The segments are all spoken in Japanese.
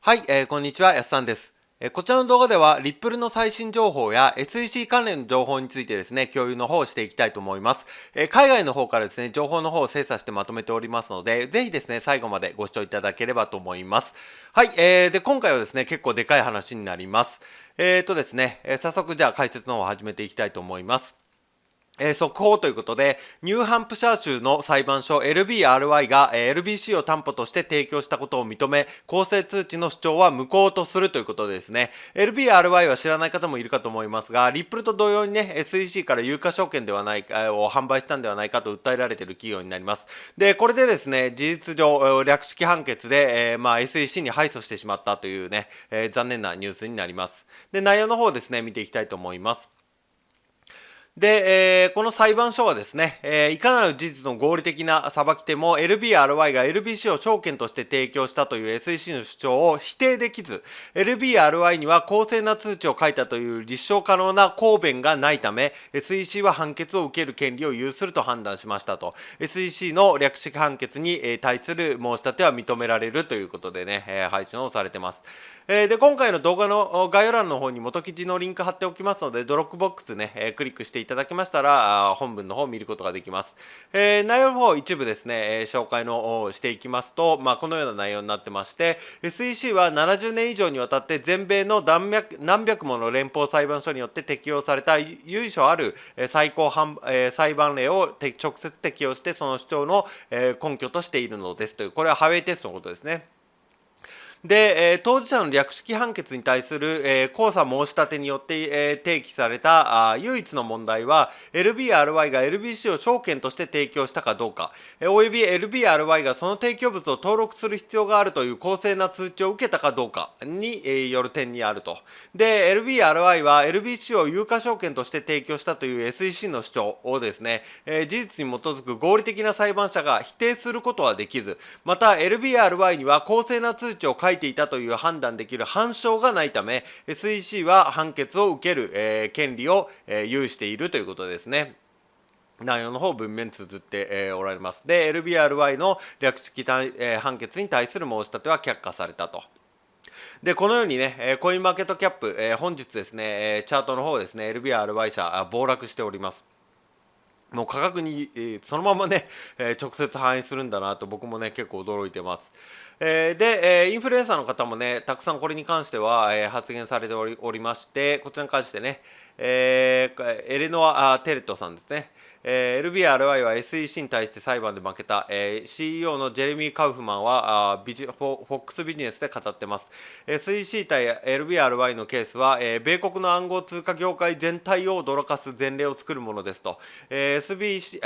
はい、こんにちは、やすさんです。こちらの動画では、リップルの最新情報や SEC 関連の情報についてですね、共有の方をしていきたいと思います。海外の方からですね、情報の方を精査してまとめておりますので、ぜひですね、最後までご視聴いただければと思います。はい、で、今回はですね、結構でかい話になります。ですね、早速じゃあ解説の方を始めていきたいと思います。速報ということで、ニューハンプシャー州の裁判所 LBRY が LBC を担保として提供したことを認め、公正通知の主張は無効とするということでですね、LBRY は知らない方もいるかと思いますが、リップルと同様にね、SEC から有価証券ではないか、を販売したんではないかと訴えられている企業になります。で、これでですね、事実上、略式判決で、SEC に敗訴してしまったというね、残念なニュースになります。で、内容の方ですね、見ていきたいと思います。で、この裁判所はですね、いかなる事実の合理的な裁き手も LBRY が LBC を証券として提供したという SEC の主張を否定できず、LBRY には公正な通知を書いたという立証可能な抗弁がないため、SEC は判決を受ける権利を有すると判断しましたと。SEC の略式判決に対する申し立ては認められるということでね、配信をされてます。で、今回の動画の概要欄の方に元記事のリンク貼っておきますので、ドロップボックスね、クリックしていただきましたら、本文の方を見ることができます。内容の方一部ですね、紹介のしていきますと、このような内容になってまして、SEC は70年以上にわたって全米の何百もの連邦裁判所によって適用された由緒ある最高裁判例を直接適用して、その主張の根拠としているのですという、これはハウェイテストのことですね。で、当事者の略式判決に対する、控訴申し立てによって、提起された唯一の問題は LBRY が LBC を証券として提供したかどうか、および LBRY がその提供物を登録する必要があるという公正な通知を受けたかどうかに、よる点にあると。で、LBRY は LBC を有価証券として提供したという SEC の主張をですね、事実に基づく合理的な裁判者が否定することはできず、また LBRY には公正な通知を書いていたという判断できる反証がないため SEC は判決を受ける、権利を、有しているということですね。内容の方文面綴って、おられます。で、LBRY の略式、判決に対する申し立ては却下されたと。で、このようにね、コインマーケットキャップ、本日ですね、チャートの方ですね、LBRY 社暴落しております。もう価格に、そのままね、直接反映するんだなと僕もね結構驚いてます。で、インフルエンサーの方もねたくさんこれに関しては、発言されておりまして、こちらに関してね、エレノア・テレットさんですね。LBRY は SEC に対して裁判で負けた、CEO のジェレミー・カウフマンはフォックスビジネスで語ってます。SEC 対 LBRY のケースは、米国の暗号通貨業界全体を驚かす前例を作るものですと。SEC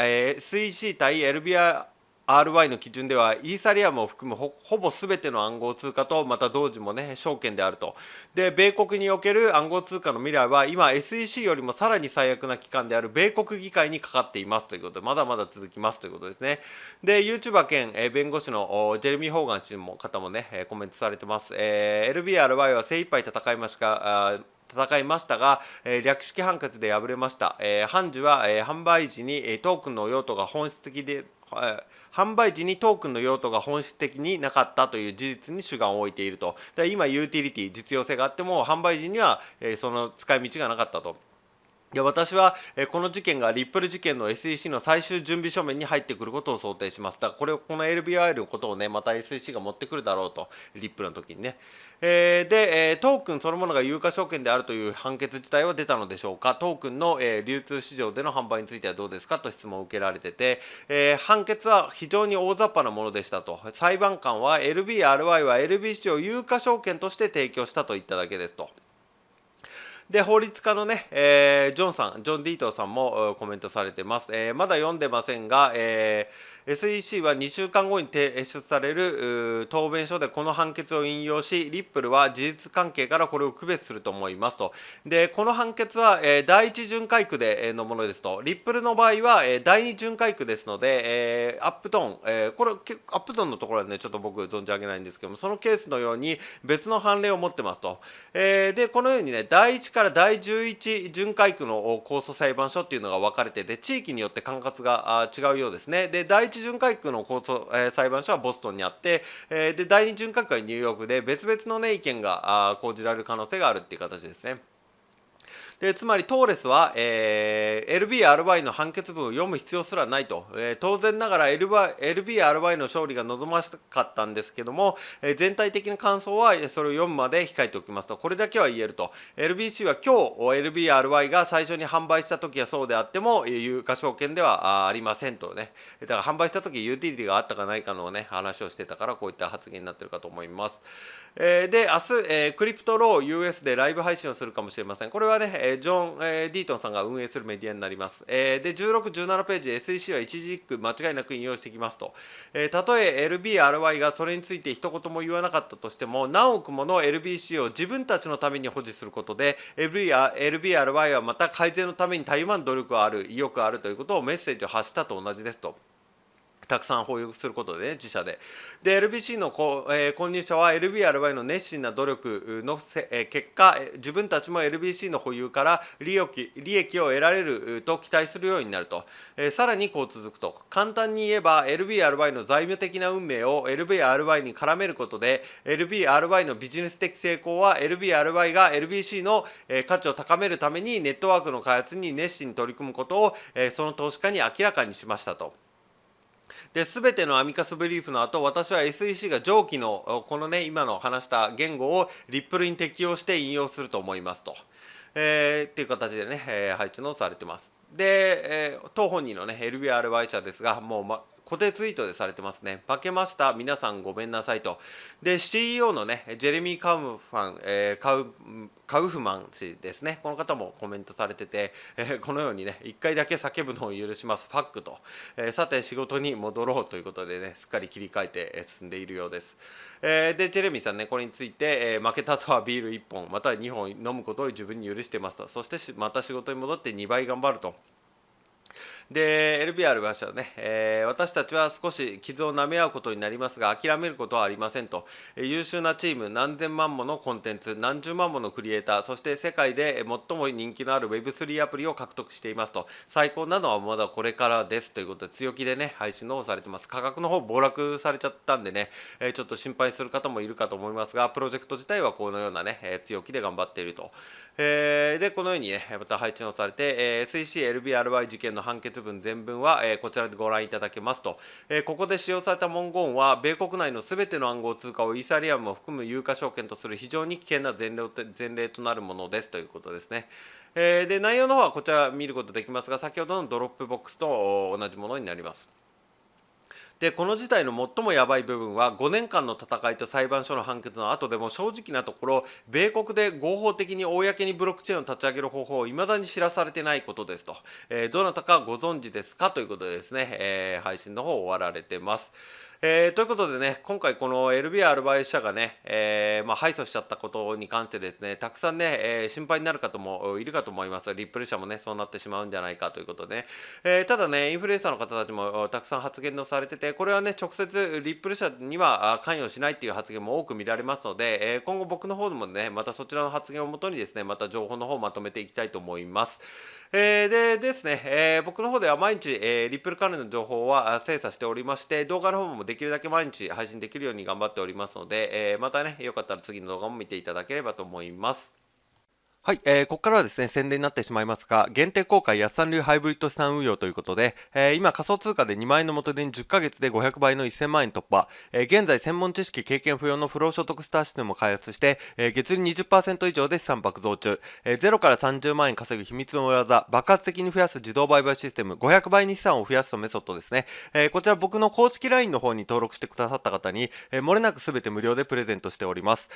対 LBRY の基準ではイーサリアムを含むほぼ全ての暗号通貨とまた同時もね証券であると。で、米国における暗号通貨の未来は今 SEC よりもさらに最悪な機関である米国議会にかかっていますということで、まだまだ続きますということですね。で、YouTuber 兼弁護士のジェレミー・ホーガン氏の方もねコメントされてます。LBRY は精一杯戦いましたが、略式判決で敗れました。判事は、販売時にトークンの用途が本質的で、販売時にトークンの用途が本質的になかったという事実に主眼を置いていると。今、ユーティリティ、実用性があっても、販売時には、その使い道がなかったと。私はこの事件がリップル事件の SEC の最終準備書面に入ってくることを想定します。だからこの LBR のことをね、また SEC が持ってくるだろうと、リップルの時にね。で、トークンそのものが有価証券であるという判決自体は出たのでしょうか。トークンの流通市場での販売についてはどうですかと質問を受けられてて、判決は非常に大雑把なものでしたと。裁判官は LBRY は LBC を有価証券として提供したと言っただけですと。で、法律家のね、ジョン・ディートーさんもコメントされてます。まだ読んでませんが、SEC は2週間後に提出される答弁書でこの判決を引用し、リップルは事実関係からこれを区別すると思いますと。で、この判決は第一巡回区でのものですと。リップルの場合は第二巡回区ですので、アップトーン、これアップトーンのところはねちょっと僕存じ上げないんですけども、そのケースのように別の判例を持ってますと。で、このようにね第1から第11巡回区の控訴裁判所っていうのが分かれてて、地域によって管轄が違うようですね。で、第一巡回区の裁判所はボストンにあって、で第二巡回区はニューヨークで、別々の、ね、意見が講じられる可能性があるっていう形ですね。でつまりトーレスは、LBRY の判決文を読む必要すらないと、当然ながら LBRY の勝利が望ましかったんですけども、全体的な感想はそれを読むまで控えておきますと、これだけは言えると。 LBC は今日 LBRY が最初に販売した時はそうであっても有価証券ではありませんとね。だから販売した時ユーティリティがあったかないかのね話をしてたから、こういった発言になっているかと思います。で明日、クリプトロー US でライブ配信をするかもしれません。これはね、ジョン、ディートンさんが運営するメディアになります。で16、17ページ SEC は一字一句間違いなく引用してきますと、たとえ LBRY がそれについて一言も言わなかったとしても、何億もの LBC を自分たちのために保持することで LBRY はまた改善のためにたゆまぬ努力がある、意欲があるということをメッセージを発したと同じですと。たくさん保有することでね、自社で。で、LBC の購入者は LBRY の熱心な努力の結果、自分たちも LBC の保有から利益を得られると期待するようになると。さらにこう続くと。簡単に言えば、LBRY の財務的な運命を LBRY に絡めることで、LBRY のビジネス的成功は LBRY が LBC の価値を高めるためにネットワークの開発に熱心に取り組むことをその投資家に明らかにしましたと。で全てのアミカスブリーフの後、私は SEC が上記のこのね今の話した言語をリップルに適用して引用すると思いますと、っていう形でね、配置のされてます。で、当本人のね LBRY 社ですが、もう、固定ツイートでされてますね。化けました。皆さんごめんなさいと。で、CEO のね、ジェレミー・カウフマン氏ですね。この方もコメントされてて、このようにね、1回だけ叫ぶのを許します。ファックと。さて、仕事に戻ろうということでね、すっかり切り替えて進んでいるようです。で、ジェレミーさんね、これについて、負けた後はビール1本、または2本飲むことを自分に許してますと。そしてまた仕事に戻って2倍頑張ると。で LBR はね、私たちは少し傷を舐め合うことになりますが、諦めることはありませんと。優秀なチーム、何千万ものコンテンツ、何十万ものクリエイター、そして世界で最も人気のある Web3 アプリを獲得していますと。最高なのはまだこれからですということで、強気でね配信の方されてます。価格の方暴落されちゃったんでね、ちょっと心配する方もいるかと思いますが、プロジェクト自体はこのようなね、強気で頑張っていると。でこのようにねまた配置をされて、SEC-LBRY 事件の判決文全文は、こちらでご覧いただけますと。ここで使用された文言は、米国内のすべての暗号通貨をイーサリアムを含む有価証券とする非常に危険な前例となるものですということですね。で内容の方はこちら見ることできますが、先ほどのドロップボックスと同じものになります。でこの事態の最もやばい部分は、5年間の戦いと裁判所の判決の後でも正直なところ、米国で合法的に公にブロックチェーンを立ち上げる方法を未だに知らされてないことですと。どなたかご存知ですかということでですね、配信の方終わられてます。ということでね、今回この LBRY 社がね、敗訴しちゃったことに関してですね、たくさんね、心配になる方もいるかと思います。リップル社もね、そうなってしまうんじゃないかということでね。ただね、インフルエンサーの方たちもたくさん発言をされてて、これはね、直接リップル社には関与しないっていう発言も多く見られますので、今後僕の方でもね、またそちらの発言をもとにですね、また情報の方をまとめていきたいと思います。でですね、僕の方では毎日、リップル関連の情報は精査しておりまして、動画の方もできるだけ毎日配信できるように頑張っておりますので、またね、よかったら次の動画も見ていただければと思います。はい、ここからはですね、宣伝になってしまいますが、限定公開安さん流ハイブリッド資産運用ということで、今仮想通貨で2万円の元手に10ヶ月で500倍の1000万円突破、現在専門知識経験不要の不労所得スターシステムを開発して、月利 20% 以上で資産爆増中、0から30万円稼ぐ秘密の裏技、爆発的に増やす自動売買システム、500倍に資産を増やすとメソッドですね。こちら僕の公式 LINE の方に登録してくださった方に、漏れなく全て無料でプレゼントしております。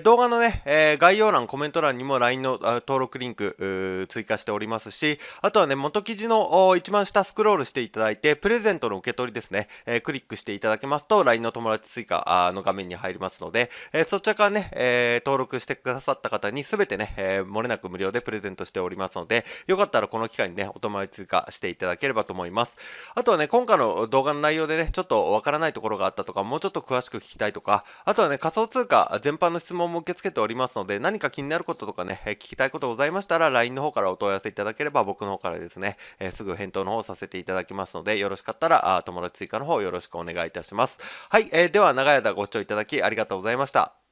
動画のね、概要欄、コメント欄にも LINEの登録リンク追加しておりますし、あとはね、元記事の一番下スクロールしていただいて、プレゼントの受け取りですね、クリックしていただけますと、LINE の友達追加の画面に入りますので、そちらからね、登録してくださった方に全てね、漏れなく無料でプレゼントしておりますので、よかったらこの機会にね、お友達追加していただければと思います。あとはね、今回の動画の内容でね、ちょっとわからないところがあったとか、もうちょっと詳しく聞きたいとか、あとはね、仮想通貨全般の質問も受け付けておりますので、何か気になることとかね、聞きたいことございましたら、LINE の方からお問い合わせいただければ、僕の方からですね、すぐ返答の方させていただきますので、よろしかったら、友達追加の方よろしくお願いいたします。はい、では長い間ご視聴いただきありがとうございました。